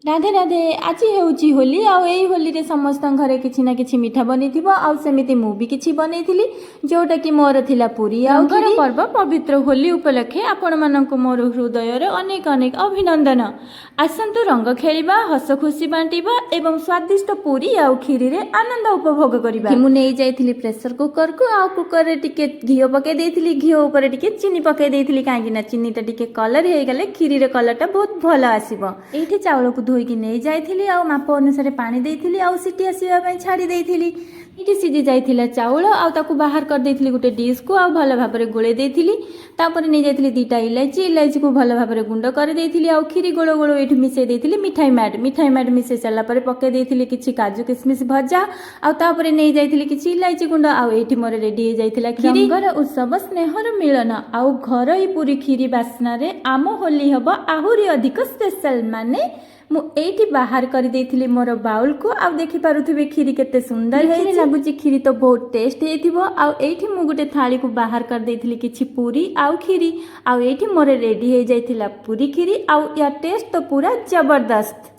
राधे राधे। आज हेउची होली आई होली रे समस्त घरे किछि ना किछि मिठा बनिथिबो आ सेमिति मु भी किछि बनैथिली जोटा कि मोर थिला पूरी आ घर पर्व पवित्र होली उपलक्षे आपण माननको मोर हृदय रे अनेक अनेक अभिनंदन। आसंतु रंग खेलिबा हस खुशी बांटिबा एवं स्वादिष्ट पूरी आ खीरी रे आनंद उपभोग करिबा। मु नै जाइथिली प्रेशर कुकर को आ कुकर रे टिके घियो पके देइथिली घियो ऊपर टिके चीनी पके देइथिली काहेकि ना चीनीटा टिके कलर हे गले खीरी रे कलरटा बहुत भलो आसीबो। एठी चावल को धोइकी नै जाइथिली आ माप अनुसार पानी देइथिली आ सिटी आसीबा पई छाडी देइथिली। इटी सिझी जाइथिला चाउल आ ताकू बाहर कर देइथिली गुटे डिश को आ भलो भाबरे गोळे देइथिली। तापर नै जाइथिली दीटा इलायची को भलो भाबरे गुंड कर देइथिली आ खीरी गोळ गोळ एठी मिसे देइथिली मिठाई मैड मिसे चला परे पके देइथिली किछि काजू किशमिश भजा आ तापर नै जाइथिली किछि इलायची गुंड आ एठी मोर रेडी हे जाइथिला खीरी। रंगर उत्सव स्नेहर मिलन आ घर ही पूरी खीरी बास्ना रे आम होली हबो आहुरी अधिक स्पेशल माने मु एठी बाहर कर देइथिली मोर बाउल को आ देखि पारुथिबे खीरी केते सुंदर हे लागुची। खीरी तो बहुत टेस्ट हेथिबो आ एठी मु गुटे थाली को बाहर कर देइथिली किछि पूरी आ खीरी आ एठी मोर रेडी हे जाइथिला पूरी खीरी आ या टेस्ट तो पूरा जबरदस्त।